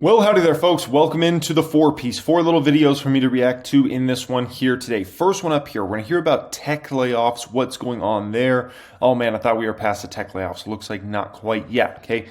Well, howdy there, folks. Welcome into the four-piece. Four little videos for me to react to in this one here today. First one up here, we're going to hear about tech layoffs, what's going on there. Oh man, I thought we were past the tech layoffs. Looks like not quite yet, okay?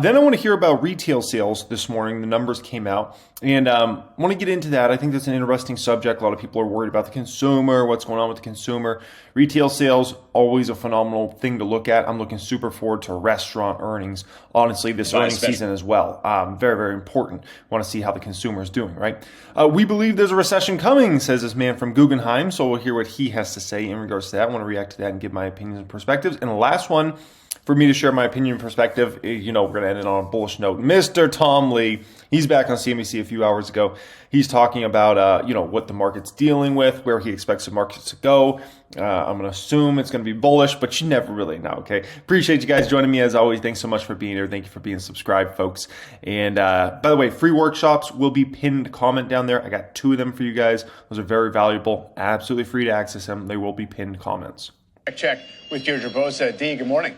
Then I want to hear about retail sales this morning. The numbers came out, and I want to get into that. I think that's an interesting subject. A lot of people are worried about the consumer, what's going on with the consumer. Retail sales, always a phenomenal thing to look at. I'm looking super forward to restaurant earnings, honestly, this earnings season as well. Very, very important. Want to see how the consumer is doing, right? We believe there's a recession coming, says this man from Guggenheim, so we'll hear what he has to say in regards to that. I want to react to that and give my opinions and perspectives. And the last one, for me to share my opinion and perspective, we're going to end it on a bullish note. Mr. Tom Lee, he's back on CNBC a few hours ago. He's talking about, what the market's dealing with, where he expects the markets to go. I'm going to assume it's going to be bullish, but you never really know, okay? Appreciate you guys joining me as always. Thanks so much for being here. Thank you for being subscribed, folks. And by the way, free workshops will be pinned comment down there. I got 2 of them for you guys. Those are very valuable. Absolutely free to access them. They will be pinned comments. Check with Deirdre Bosa. Dee, good morning.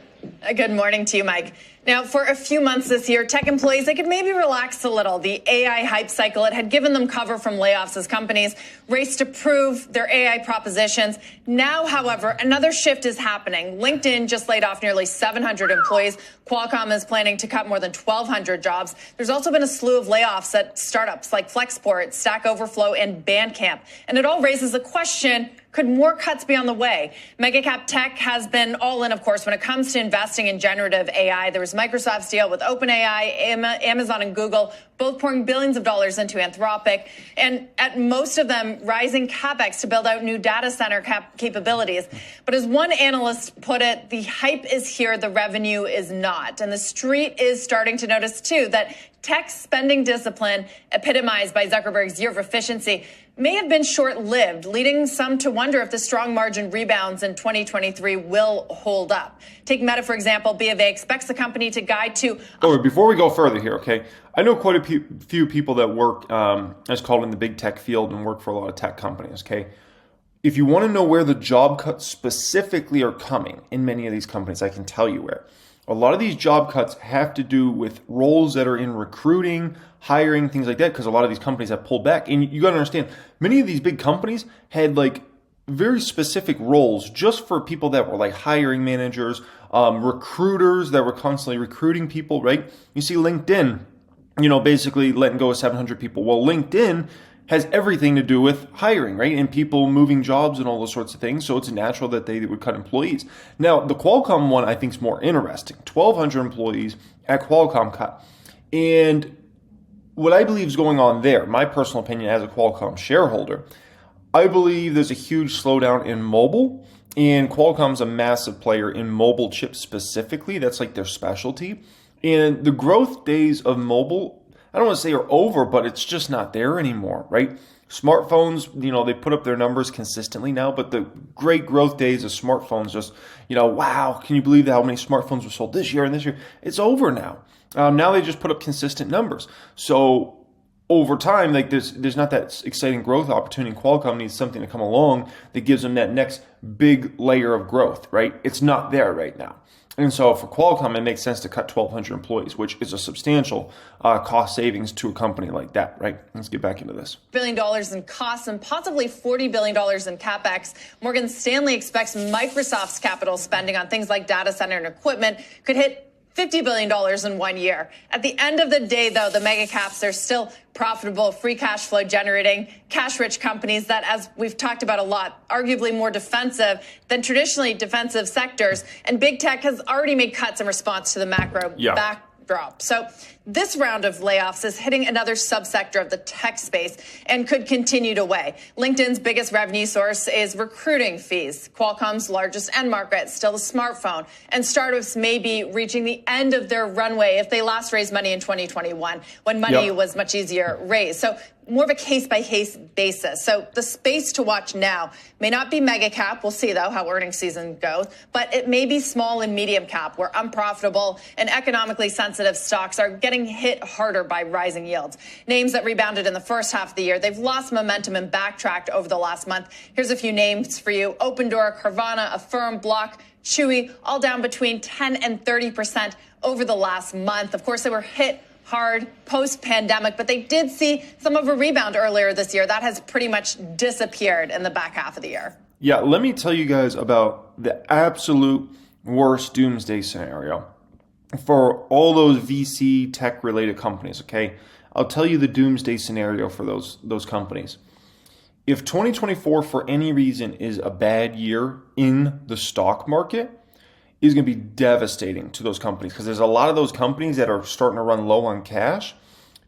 Good morning to you, Mike. Now, for a few months this year, tech employees, they could maybe relax a little. The AI hype cycle, it had given them cover from layoffs as companies raced to prove their AI propositions. Now, however, another shift is happening. LinkedIn just laid off nearly 700 employees. Qualcomm is planning to cut more than 1,200 jobs. There's also been a slew of layoffs at startups like Flexport, Stack Overflow, and Bandcamp. And it all raises the question, could more cuts be on the way? Megacap tech has been all in, of course, when it comes to investing in generative AI. There was Microsoft's deal with OpenAI, Amazon and Google, both pouring billions of dollars into Anthropic. And at most of them, rising CapEx to build out new data center capabilities. But as one analyst put it, the hype is here, the revenue is not. And the street is starting to notice, too, that tech spending discipline, epitomized by Zuckerberg's year of efficiency, may have been short-lived, leading some to wonder if the strong margin rebounds in 2023 will hold up. Take Meta, for example. B of A expects the company to guide to... Before we go further here, okay, I know quite a few people that work, as called in the big tech field, and work for a lot of tech companies, okay? If you want to know where the job cuts specifically are coming in many of these companies, I can tell you where. A lot of these job cuts have to do with roles that are in recruiting, hiring, things like that, because a lot of these companies have pulled back. And you got to understand, many of these big companies had like very specific roles just for people that were like hiring managers, recruiters that were constantly recruiting people, right? You see LinkedIn, basically letting go of 700 people. Well, LinkedIn has everything to do with hiring, right? And people moving jobs and all those sorts of things. So it's natural that they would cut employees. Now, the Qualcomm one I think is more interesting. 1,200 employees at Qualcomm cut. And what I believe is going on there, my personal opinion as a Qualcomm shareholder, I believe there's a huge slowdown in mobile. And Qualcomm's a massive player in mobile chips specifically. That's like their specialty. And the growth days of mobile, I don't want to say are over, but it's just not there anymore, right? Smartphones, they put up their numbers consistently now, but the great growth days of smartphones just, wow, can you believe how many smartphones were sold this year and this year? It's over now. Now they just put up consistent numbers. So over time, like there's not that exciting growth opportunity. Qualcomm needs something to come along that gives them that next big layer of growth, right? It's not there right now. And so for Qualcomm, it makes sense to cut 1,200 employees, which is a substantial cost savings to a company like that, right? Let's get back into this. $1 billion in costs and possibly $40 billion in CapEx. Morgan Stanley expects Microsoft's capital spending on things like data center and equipment could hit $50 billion in 1 year. At the end of the day, though, the mega caps are still profitable, free cash flow generating, cash-rich companies that, as we've talked about a lot, arguably more defensive than traditionally defensive sectors. And big tech has already made cuts in response to the macro backdrop. So this round of layoffs is hitting another subsector of the tech space and could continue to weigh. LinkedIn's biggest revenue source is recruiting fees. Qualcomm's largest end market, still the smartphone. And startups may be reaching the end of their runway if they last raised money in 2021, when money was much easier raised. So more of a case-by-case basis. So the space to watch now may not be mega cap. We'll see, though, how earnings season goes. But it may be small and medium cap, where unprofitable and economically sensitive stocks are getting hit harder by rising yields. Names that rebounded in the first half of the year, they've lost momentum and backtracked over the last month. Here's a few names for you. Opendoor, Carvana, Affirm, Block, Chewy, all down between 10 and 30% over the last month. Of course, they were hit hard post-pandemic, but they did see some of a rebound earlier this year. That has pretty much disappeared in the back half of the year. Yeah, let me tell you guys about the absolute worst doomsday scenario for all those VC tech-related companies, okay? I'll tell you the doomsday scenario for those companies. If 2024, for any reason, is a bad year in the stock market, it's going to be devastating to those companies because there's a lot of those companies that are starting to run low on cash.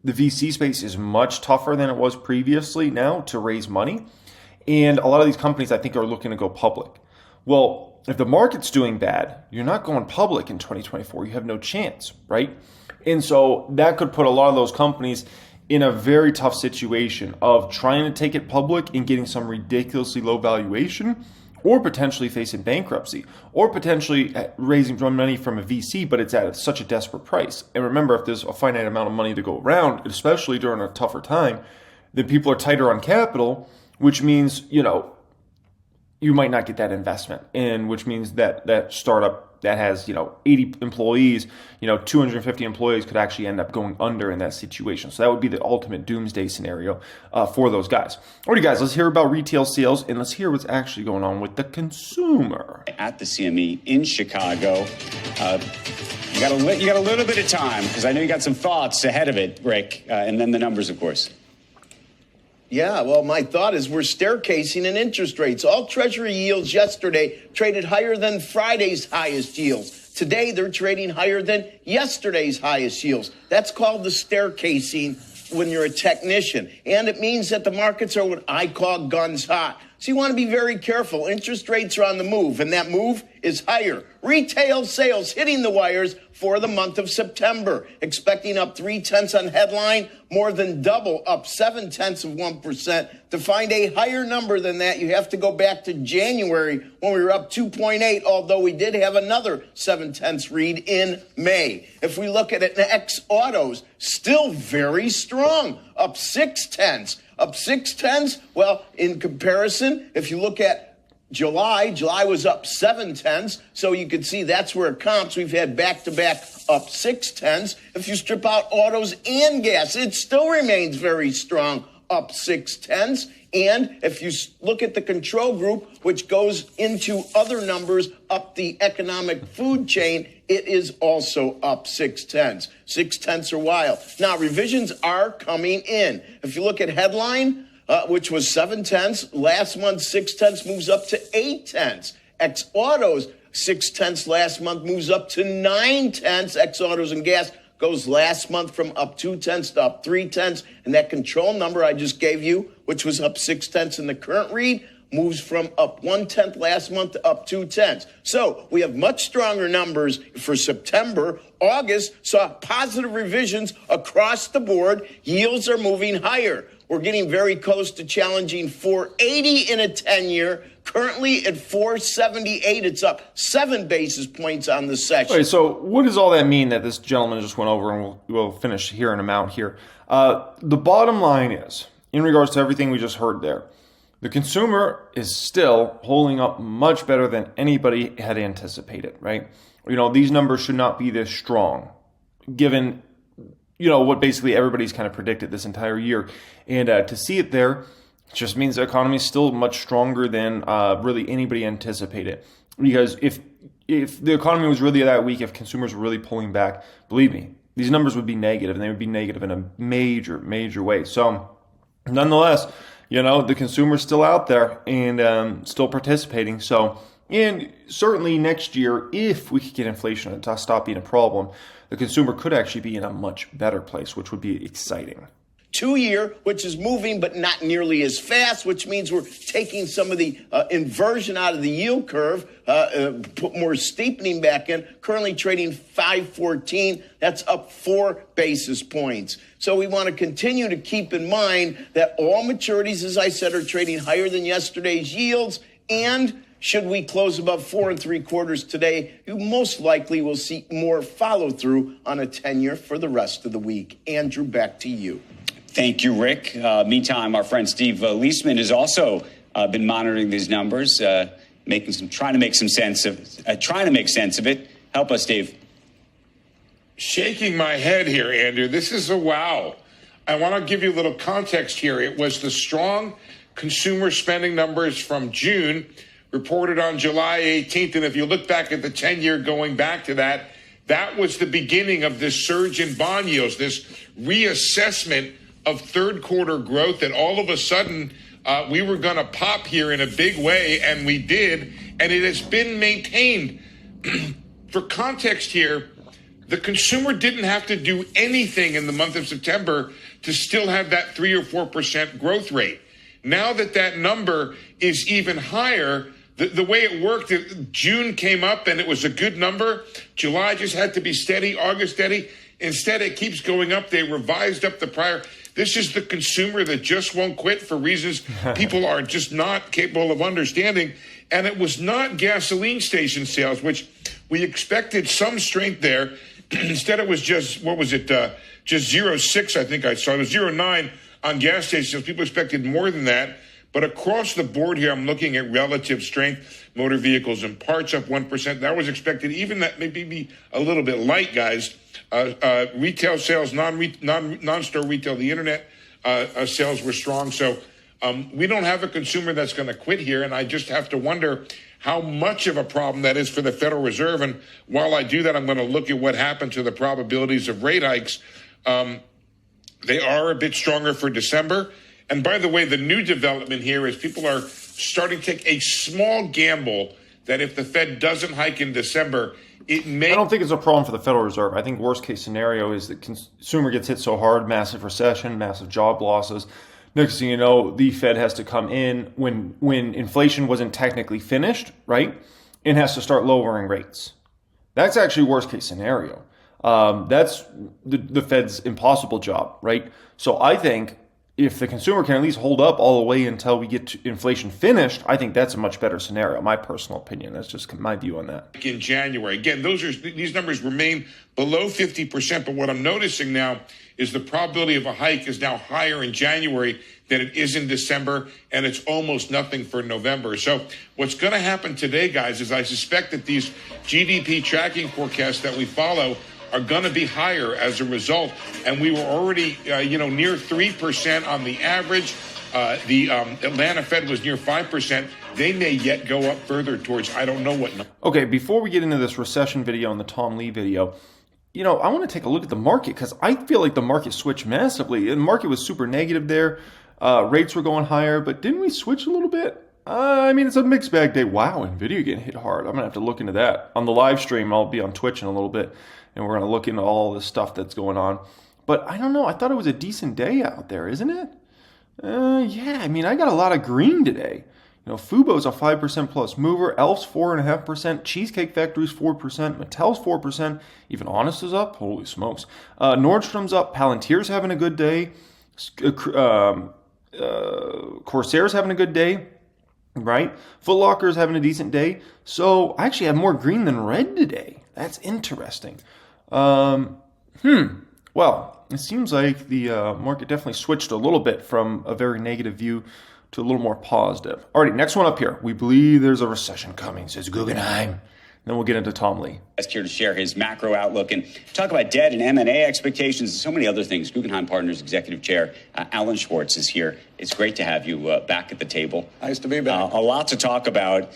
The VC space is much tougher than it was previously now to raise money. And a lot of these companies, I think, are looking to go public. Well, if the market's doing bad, you're not going public in 2024. You have no chance, right? And so that could put a lot of those companies in a very tough situation of trying to take it public and getting some ridiculously low valuation, or potentially facing bankruptcy, or potentially raising money from a VC, but it's at such a desperate price. And remember, if there's a finite amount of money to go around, especially during a tougher time, then people are tighter on capital, which means, you might not get that investment, and which means that startup that has, 80 employees, 250 employees could actually end up going under in that situation. So that would be the ultimate doomsday scenario for those guys. Alrighty, guys, let's hear about retail sales, and let's hear what's actually going on with the consumer. At the CME in Chicago, you got a little bit of time, because I know you got some thoughts ahead of it, Rick, and then the numbers, of course. Yeah, well, my thought is we're staircasing in interest rates. All Treasury yields yesterday traded higher than Friday's highest yields. Today, they're trading higher than yesterday's highest yields. That's called the staircasing when you're a technician. And it means that the markets are what I call guns hot. So you want to be very careful. Interest rates are on the move, and that move is higher. Retail sales hitting the wires for the month of September, expecting up 0.3 on headline, more than double, up 0.7%. To find a higher number than that, you have to go back to January when we were up 2.8, although we did have another 0.7 read in May. If we look at it in X autos, still very strong, up 0.6. Up 0.6. Well, in comparison, if you look at July was up 0.7. So you can see that's where it comps. We've had back-to-back up 0.6. If you strip out autos and gas, it still remains very strong, up 0.6. And if you look at the control group, which goes into other numbers up the economic food chain, it is also up 0.6. 0.6 are wild. Now, revisions are coming in. If you look at headline, which was 0.7, last month 0.6 moves up to 0.8. X autos 0.6 last month moves up to 0.9. X autos and gas goes last month from up 0.2 to up 0.3, and that control number I just gave you, which was up 0.6 in the current read, moves from up 0.1 last month to up 0.2. So we have much stronger numbers for September. August saw positive revisions across the board. Yields are moving higher. We're getting very close to challenging 480 in a 10-year. Currently at 478, it's up 7 basis points on the session. Okay, so what does all that mean that this gentleman just went over, and we'll finish hearing him out here? The bottom line is, in regards to everything we just heard there, the consumer is still holding up much better than anybody had anticipated, right? These numbers should not be this strong, given, what basically everybody's kind of predicted this entire year. And to see it there just means the economy is still much stronger than really anybody anticipated. Because if the economy was really that weak, if consumers were really pulling back, believe me, these numbers would be negative, and they would be negative in a major, major way. So nonetheless, the consumer's still out there and still participating. So, and certainly next year, if we could get inflation to stop being a problem, the consumer could actually be in a much better place, which would be exciting. 2-year, which is moving but not nearly as fast, which means we're taking some of the inversion out of the yield curve, put more steepening back in, currently trading 514. That's up 4 basis points. So we want to continue to keep in mind that all maturities, as I said, are trading higher than yesterday's yields. And should we close above 4 3/4 today, you most likely will see more follow through on a 10-year for the rest of the week. Andrew, back to you. Thank you, Rick. Meantime, our friend Steve Leisman has also been monitoring these numbers, trying to make sense of it. Help us, Steve. shaking my head here, Andrew. This is a wow. I want to give you a little context here. It was the strong consumer spending numbers from June reported on July 18th. And if you look back at the 10-year going back to that, that was the beginning of this surge in bond yields, this reassessment of third quarter growth that all of a sudden we were going to pop here in a big way, and we did, and it has been maintained. For context here, the consumer didn't have to do anything in the month of September to still have that 3 or 4% growth rate. Now that that number is even higher, the way it worked, June came up and it was a good number. July just had to be steady, August steady. Instead, it keeps going up. They revised up the prior. This is the consumer that just won't quit for reasons people are just not capable of understanding. And it was not gasoline station sales, which we expected some strength there. Instead, it was just, what was it, just 0.6, I think I saw. It was 0.9 on gas stations. People expected more than that. But across the board here, I'm looking at relative strength. Motor vehicles and parts up 1%. That was expected. Even that may be a little bit light, guys. Retail sales, non-store retail, the internet sales were strong. So we don't have a consumer that's going to quit here. And I just have to wonder how much of a problem that is for the Federal Reserve. And while I do that, I'm going to look at what happened to the probabilities of rate hikes. They are a bit stronger for December. And by the way, the new development here is people are starting to take a small gamble that if the Fed doesn't hike in December, it may... I don't think it's a problem for the Federal Reserve. I think worst case scenario is the consumer gets hit so hard, massive recession, massive job losses. Next thing you know, the Fed has to come in when inflation wasn't technically finished, right? And has to start lowering rates. That's actually worst case scenario. That's the Fed's impossible job, right? So I think if the consumer can at least hold up all the way until we get to inflation finished, I think that's a much better scenario. My personal opinion. That's just my view on that. In January, again, these numbers remain below 50%. But what I'm noticing now is the probability of a hike is now higher in January than it is in December, and it's almost nothing for November. So what's going to happen today, guys, is I suspect that these GDP tracking forecasts that we follow are going to be higher as a result. And we were already, near 3% on the average. The Atlanta Fed was near 5%. They may yet go up further towards, I don't know what. Okay, before we get into this recession video and the Tom Lee video, I want to take a look at the market because I feel like the market switched massively. The market was super negative there. Rates were going higher, but didn't we switch a little bit? It's a mixed bag day. Wow, NVIDIA getting hit hard. I'm going to have to look into that. On the live stream, I'll be on Twitch in a little bit, and we're going to look into all this stuff that's going on. But I don't know. I thought it was a decent day out there, isn't it? I got a lot of green today. Fubo's a 5% plus mover. Elf's 4.5%. Cheesecake Factory's 4%. Mattel's 4%. Even Honest is up. Holy smokes. Nordstrom's up. Palantir's having a good day. Corsair's having a good day. Right? Foot Locker's having a decent day. So I actually have more green than red today. That's interesting. Well, it seems like the market definitely switched a little bit from a very negative view to a little more positive. Alrighty, next one up here. We believe there's a recession coming, says Guggenheim. Then we'll get into Tom Lee. Here to share his macro outlook and talk about debt and M&A expectations and so many other things. Guggenheim Partners Executive Chair Alan Schwartz is here. It's great to have you back at the table. Nice to be back. A lot to talk about.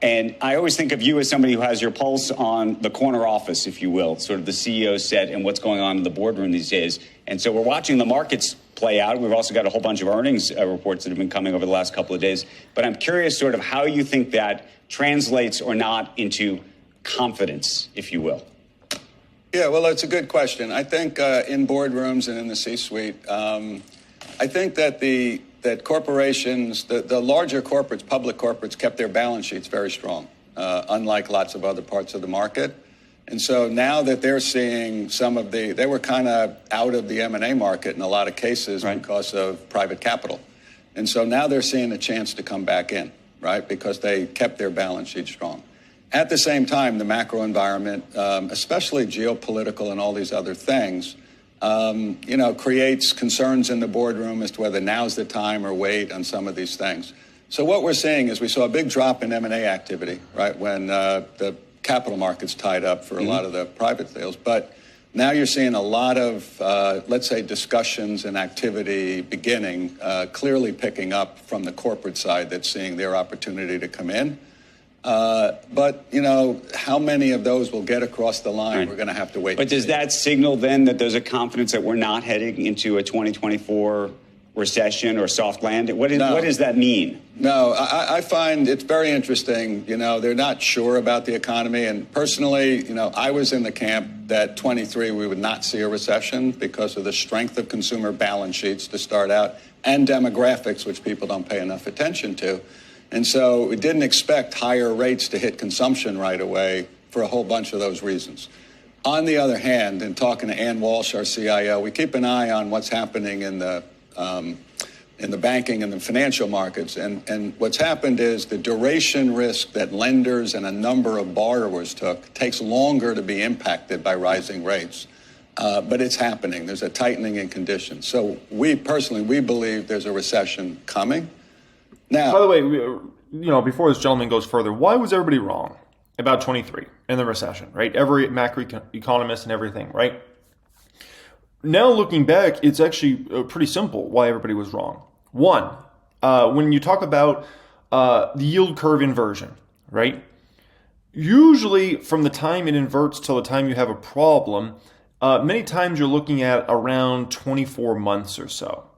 And I always think of you as somebody who has your pulse on the corner office, if you will, sort of the CEO set and what's going on in the boardroom these days. And so we're watching the markets play out. We've also got a whole bunch of earnings reports that have been coming over the last couple of days. But I'm curious sort of how you think that translates or not into confidence, if you will. Yeah, well, that's a good question. I think in boardrooms and in the C-suite, I think that corporations, the larger corporates, public corporates, kept their balance sheets very strong, unlike lots of other parts of the market. And so now that they're seeing they were kind of out of the M&A market in a lot of cases because of private capital. And so now they're seeing a chance to come back in, right, because they kept their balance sheet strong. At the same time, the macro environment, especially geopolitical and all these other things, creates concerns in the boardroom as to whether now's the time or wait on some of these things. So what we're seeing is we saw a big drop in M&A activity, right, when the capital markets tied up for a lot of the private sales. But Now you're seeing a lot of, let's say, discussions and activity beginning, clearly picking up from the corporate side that's seeing their opportunity to come in. But, how many of those will get across the line? Right. We're going to have to wait. But does that signal then that there's a confidence that we're not heading into a 2024 recession or soft landing? What does that mean? No, I find it's very interesting. They're not sure about the economy. And personally, I was in the camp that 23 we would not see a recession because of the strength of consumer balance sheets to start out and demographics, which people don't pay enough attention to. And so we didn't expect higher rates to hit consumption right away for a whole bunch of those reasons. On the other hand, in talking to Ann Walsh, our CIO, we keep an eye on what's happening in the banking and the financial markets. And what's happened is the duration risk that lenders and a number of borrowers took takes longer to be impacted by rising rates. But it's happening. There's a tightening in conditions. So we believe there's a recession coming. Now, by the way, before this gentleman goes further, why was everybody wrong about 23 and the recession, right? Every macroeconomist and everything, right? Now looking back, it's actually pretty simple why everybody was wrong. One, when you talk about the yield curve inversion, right? Usually from the time it inverts till the time you have a problem, many times you're looking at around 24 months or so.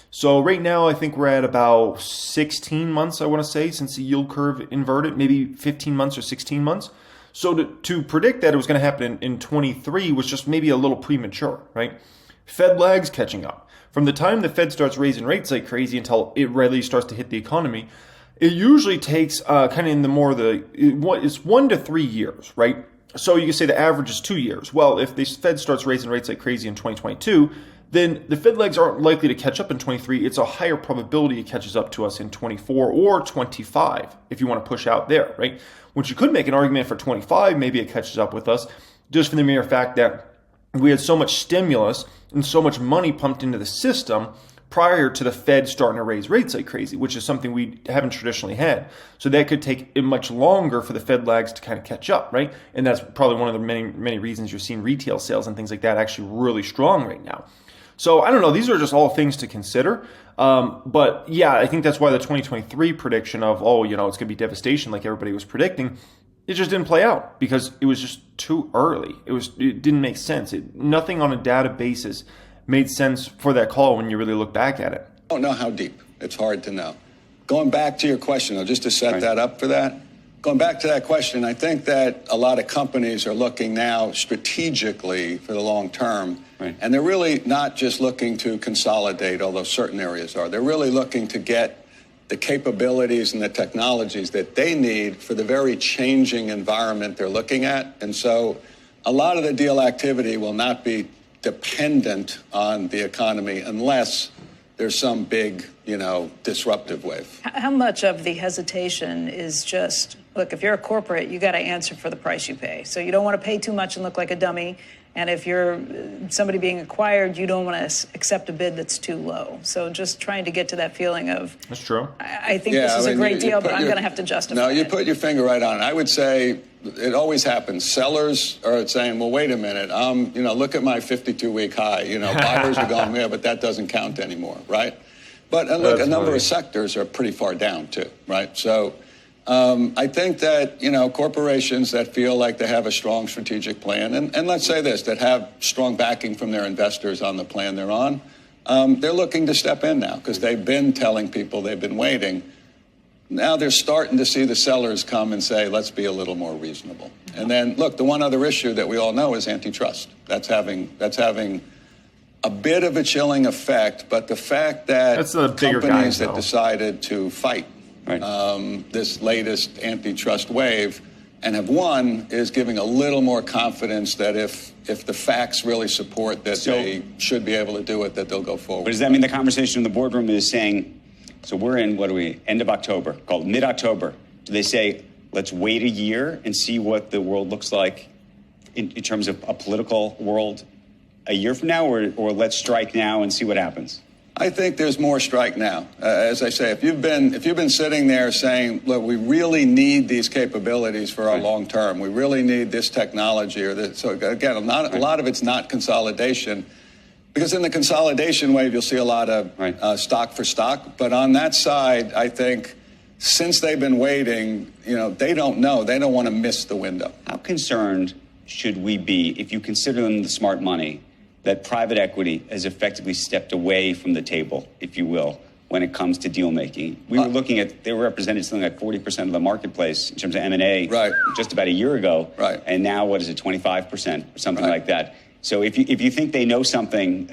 So right now, I think we're at about 16 months, I want to say, since the yield curve inverted, maybe 15 months or 16 months. So to predict that it was going to happen in 23 was just maybe a little premature, right? Fed lags catching up. From the time the Fed starts raising rates like crazy until it really starts to hit the economy, it usually takes kind of in it's 1 to 3 years, right? So you can say the average is 2 years. Well, if the Fed starts raising rates like crazy in 2022, then the Fed lags aren't likely to catch up in 23. It's a higher probability it catches up to us in 24 or 25 if you want to push out there, right? Which you could make an argument for 25, maybe it catches up with us just for the mere fact that we had so much stimulus and so much money pumped into the system prior to the Fed starting to raise rates like crazy, which is something we haven't traditionally had. So that could take much longer for the Fed lags to kind of catch up, right? And that's probably one of the many reasons you're seeing retail sales and things like that actually really strong right now. So I don't know. These are just all things to consider. But yeah, I think that's why the 2023 prediction of, it's going to be devastation like everybody was predicting, it just didn't play out because it was just too early. It didn't make sense. Nothing on a data basis made sense for that call when you really look back at it. I don't know how deep. It's hard to know. Going back to your question, though, just to set that up for that, going back to that question, I think that a lot of companies are looking now strategically for the long term. Right. And they're really not just looking to consolidate, although certain areas are. They're really looking to get the capabilities and the technologies that they need for the very changing environment they're looking at. And so a lot of the deal activity will not be dependent on the economy unless there's some big, disruptive wave. How much of the hesitation is just, look, if you're a corporate, you got to answer for the price you pay. So you don't want to pay too much and look like a dummy. And if you're somebody being acquired, you don't want to accept a bid that's too low. So just trying to get to that feeling of, that's true. I think this is a great deal, but I'm going to have to justify it. No, you put your finger right on it. I would say it always happens. Sellers are saying, well, wait a minute. Look at my 52-week high. Buyers are going, yeah, but that doesn't count anymore, right? But look, a number of sectors are pretty far down, too, right? So I think that, corporations that feel like they have a strong strategic plan, and let's say this, that have strong backing from their investors on the plan they're on, they're looking to step in now because they've been telling people they've been waiting. Now they're starting to see the sellers come and say, let's be a little more reasonable. And then, look, the one other issue that we all know is antitrust. That's having a bit of a chilling effect, but the fact that companies that decided to fight this latest antitrust wave and have won is giving a little more confidence that if the facts really support that they should be able to do it, that they'll go forward. But does that mean the conversation in the boardroom is saying, so we're in, end of October, called mid-October. Do they say, let's wait a year and see what the world looks like in terms of a political world a year from now, or let's strike now and see what happens? I think there's more strike now. As I say, if you've been sitting there saying, look, we really need these capabilities for our long term, we really need this technology or this. So again, a lot of it's not consolidation, because in the consolidation wave, you'll see a lot of stock for stock. But on that side, I think since they've been waiting, they don't know. They don't want to miss the window. How concerned should we be, if you consider them the smart money, that private equity has effectively stepped away from the table, if you will, when it comes to deal making? We were looking at, they represented something like 40% of the marketplace in terms of M&A just about a year ago. Right. And now, what is it, 25% or something Right. like that? So if you think they know something,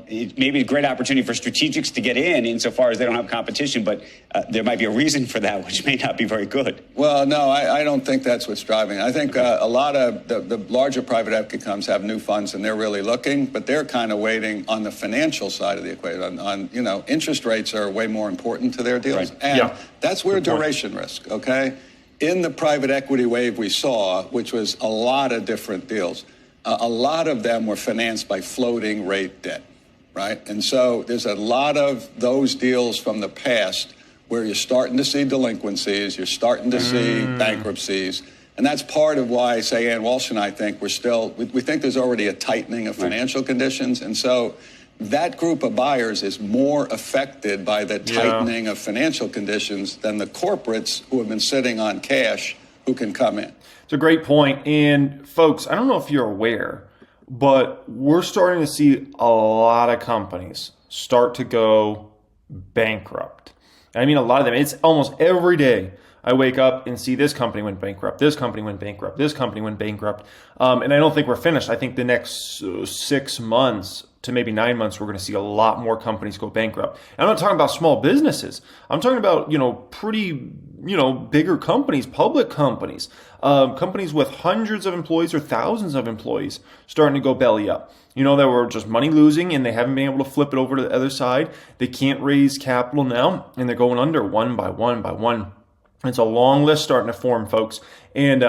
it may be a great opportunity for strategics to get in insofar as they don't have competition, but there might be a reason for that, which may not be very good. Well, no, I don't think that's what's driving. I think a lot of the larger private equity firms have new funds and they're really looking, but they're kind of waiting on the financial side of the equation. Interest rates are way more important to their deals. Right. And that's where duration risk, okay? In the private equity wave we saw, which was a lot of different deals, a lot of them were financed by floating rate debt, right? And so there's a lot of those deals from the past where you're starting to see delinquencies, you're starting to see bankruptcies. And that's part of why, say, Ann Walsh and I think we think there's already a tightening of financial conditions. And so that group of buyers is more affected by the tightening of financial conditions than the corporates who have been sitting on cash who can come in. It's a great point. And folks, I don't know if you're aware, but we're starting to see a lot of companies start to go bankrupt. I mean, a lot of them. It's almost every day I wake up and see this company went bankrupt, this company went bankrupt, this company went bankrupt. And I don't think we're finished. I think the next 6 months to maybe 9 months, we're going to see a lot more companies go bankrupt. And I'm not talking about small businesses. I'm talking about, pretty, bigger companies, public companies, companies with hundreds of employees or thousands of employees starting to go belly up. That were just money losing and they haven't been able to flip it over to the other side. They can't raise capital now and they're going under one by one by one. It's a long list starting to form, folks. And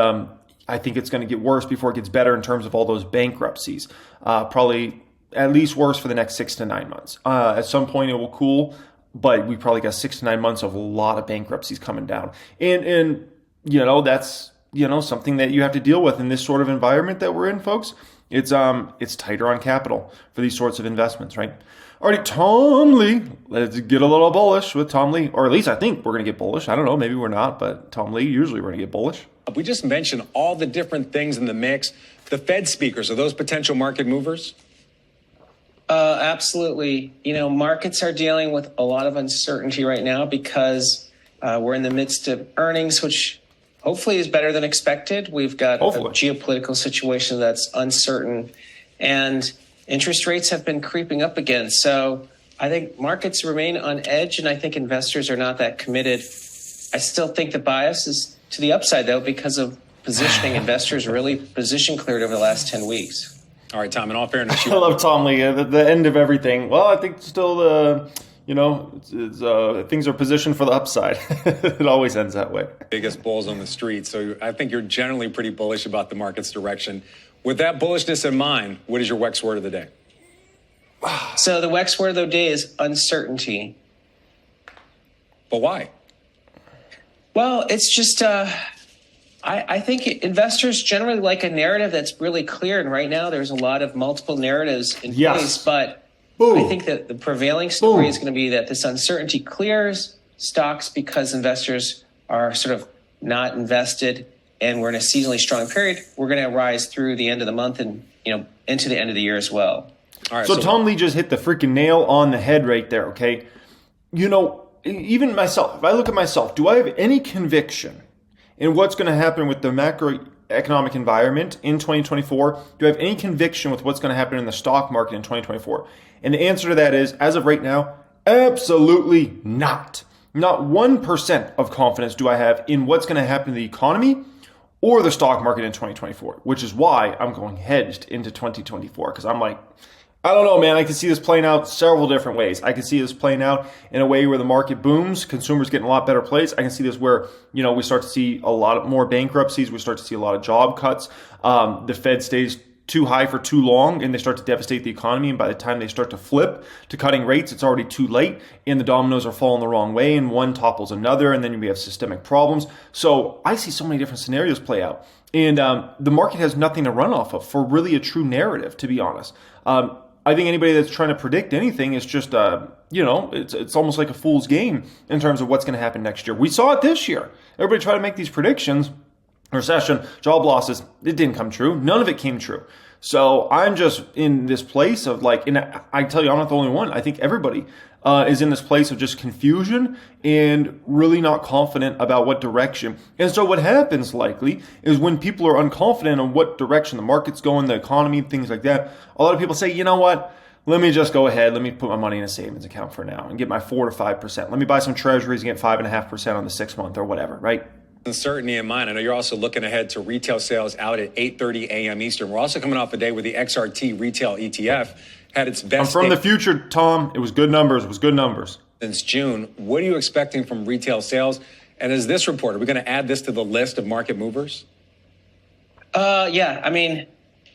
I think it's going to get worse before it gets better in terms of all those bankruptcies. Probably at least worse for the next 6 to 9 months. At some point it will cool, but we probably got 6 to 9 months of a lot of bankruptcies coming down. And that's, something that you have to deal with in this sort of environment that we're in, folks. It's tighter on capital for these sorts of investments, right? All right, Tom Lee. Let's get a little bullish with Tom Lee, or at least I think we're going to get bullish. I don't know, maybe we're not, but Tom Lee, usually we're going to get bullish. We just mentioned all the different things in the mix. The Fed speakers, are those potential market movers? Absolutely. Markets are dealing with a lot of uncertainty right now because we're in the midst of earnings, which hopefully is better than expected. We've got a geopolitical situation that's uncertain, and interest rates have been creeping up again. So I think markets remain on edge, and I think investors are not that committed. I still think the bias is to the upside, though, because of positioning. Investors really position cleared over the last 10 weeks. All right, Tom, in all fairness. I love Tom Lee, the end of everything. Well, I think still, things are positioned for the upside. It always ends that way. Biggest bulls on the street. So I think you're generally pretty bullish about the market's direction. With that bullishness in mind, what is your WEX word of the day? So the WEX word of the day is uncertainty. But why? Well, it's just... I think investors generally like a narrative that's really clear. And right now there's a lot of multiple narratives in place. But I think that the prevailing story is going to be that this uncertainty clears stocks because investors are sort of not invested. And we're in a seasonally strong period. We're going to rise through the end of the month and, into the end of the year as well. All right, so Tom Lee just hit the freaking nail on the head right there, okay? Even myself, if I look at myself, do I have any conviction in what's going to happen with the macroeconomic environment in 2024? Do I have any conviction with what's going to happen in the stock market in 2024? And the answer to that is, as of right now, absolutely not. Not 1% of confidence do I have in what's going to happen in the economy or the stock market in 2024, which is why I'm going hedged into 2024, because I'm like, I don't know, man. I can see this playing out several different ways. I can see this playing out in a way where the market booms, consumers get in a lot better place. I can see this where, we start to see a lot more bankruptcies. We start to see a lot of job cuts. The Fed stays too high for too long and they start to devastate the economy. And by the time they start to flip to cutting rates, it's already too late and the dominoes are falling the wrong way and one topples another and then we have systemic problems. So I see so many different scenarios play out. And the market has nothing to run off of for really a true narrative, to be honest. I think anybody that's trying to predict anything is just, it's almost like a fool's game in terms of what's going to happen next year. We saw it this year. Everybody tried to make these predictions. Recession, job losses, it didn't come true. None of it came true. So I'm just in this place of and I tell you, I'm not the only one. I think everybody is in this place of just confusion and really not confident about what direction. And so what happens likely is when people are unconfident on what direction the market's going, the economy, things like that, a lot of people say, you know what? Let me just go ahead. Let me put my money in a savings account for now and get my 4 to 5%. Let me buy some treasuries and get 5.5% on the 6 month or whatever, right? Uncertainty in mind. I know you're also looking ahead to retail sales out at 8:30 a.m. Eastern. We're also coming off a day where the XRT retail ETF had its best. I'm from the future, Tom. It was good numbers. It was good numbers. Since June. What are you expecting from retail sales? And is this report, are we going to add this to the list of market movers? Yeah. I mean,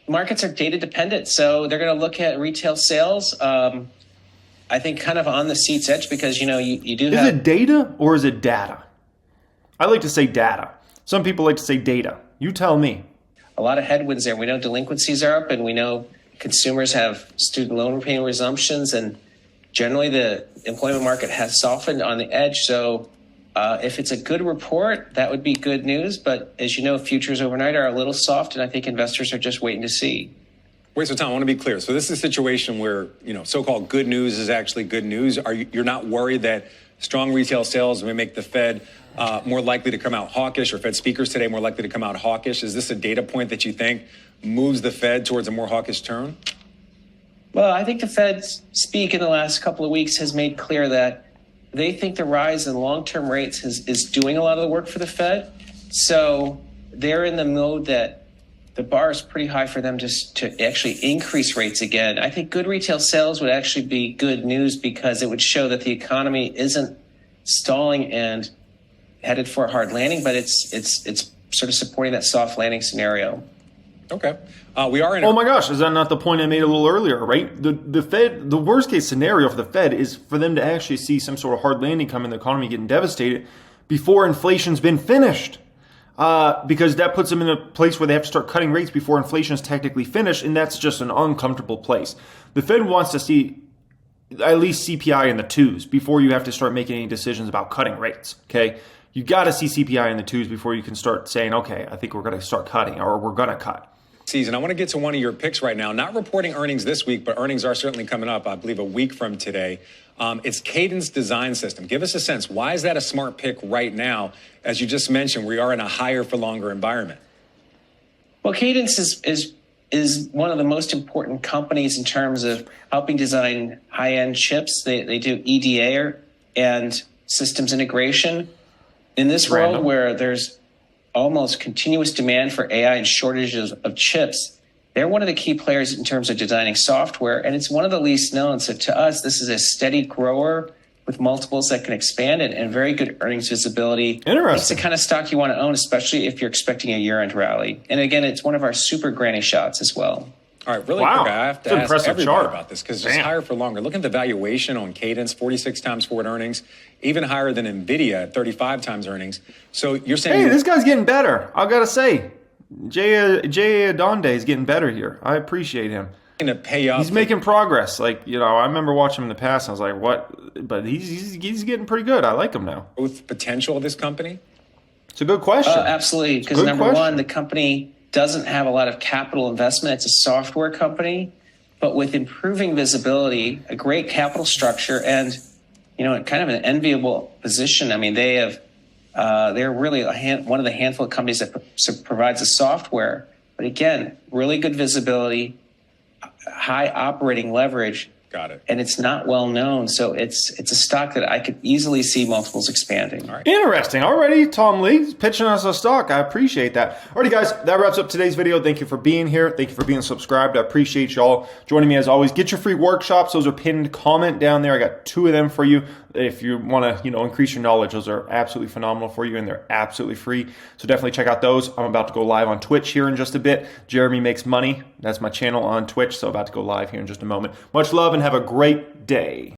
markets are data dependent. So they're going to look at retail sales. I think kind of on the seat's edge because, you do have. Is it data or is it data? I like to say data. Some people like to say data. You tell me. A lot of headwinds there. We know delinquencies are up and we know consumers have student loan repayment resumptions and generally the employment market has softened on the edge. So if it's a good report, that would be good news. But as you know, futures overnight are a little soft and I think investors are just waiting to see. Wait, so Tom, I want to be clear. So this is a situation where, so-called good news is actually good news. You're not worried that strong retail sales may make the Fed more likely to come out hawkish, or Fed speakers today more likely to come out hawkish? Is this a data point that you think moves the Fed towards a more hawkish turn? Well, I think the Fed's speak in the last couple of weeks has made clear that they think the rise in long-term rates is doing a lot of the work for the Fed. So they're in the mode that the bar is pretty high for them to actually increase rates again. I think good retail sales would actually be good news because it would show that the economy isn't stalling and headed for a hard landing, but it's sort of supporting that soft landing scenario. Okay. We are in. Oh my gosh, is that not the point I made a little earlier, right? The Fed, the worst case scenario for the Fed is for them to actually see some sort of hard landing come in the economy getting devastated before inflation's been finished. Because that puts them in a place where they have to start cutting rates before inflation is technically finished, and that's just an uncomfortable place. The Fed wants to see at least CPI in the 2s before you have to start making any decisions about cutting rates, okay? You got to see CPI in the 2s before you can start saying, okay, I think we're going to start cutting or we're going to cut. Season. I want to get to one of your picks right now. Not reporting earnings this week, but earnings are certainly coming up, I believe, a week from today. It's Cadence Design System. Give us a sense. Why is that a smart pick right now? As you just mentioned, we are in a higher for longer environment. Well, Cadence is one of the most important companies in terms of helping design high-end chips. They do EDA and systems integration. In this world where there's almost continuous demand for AI and shortages of chips, they're one of the key players in terms of designing software, and it's one of the least known. So to us, this is a steady grower with multiples that can expand and very good earnings visibility. Interesting. It's the kind of stock you want to own, especially if you're expecting a year-end rally. And again, it's one of our super granny shots as well. All right, really quick, I have to ask everybody about this because it's higher for longer. Look at the valuation on Cadence, 46 times forward earnings, even higher than NVIDIA at 35 times earnings. So you're saying... Hey, this guy's getting better. I got to say, Jay Adonde is getting better here. I appreciate him. To pay up. He's making progress. I remember watching him in the past, and I was like, what? But he's getting pretty good. I like him now. Growth potential of this company? It's a good question. Absolutely, because number one, the company doesn't have a lot of capital investment. It's a software company, but with improving visibility, a great capital structure, and kind of an enviable position. I mean, they're really one of the handful of companies that provides the software. But again, really good visibility, high operating leverage, Got it. And it's not well known. So it's a stock that I could easily see multiples expanding. All right. Interesting. Already, Tom Lee pitching us a stock. I appreciate that. Alrighty, guys, that wraps up today's video. Thank you for being here. Thank you for being subscribed. I appreciate y'all joining me as always. Get your free workshops. Those are pinned. Comment down there. I got 2 of them for you. If you want to, increase your knowledge, those are absolutely phenomenal for you, and they're absolutely free. So definitely check out those. I'm about to go live on Twitch here in just a bit. Jeremy Makes Money. That's my channel on Twitch. So about to go live here in just a moment. Much love and have a great day.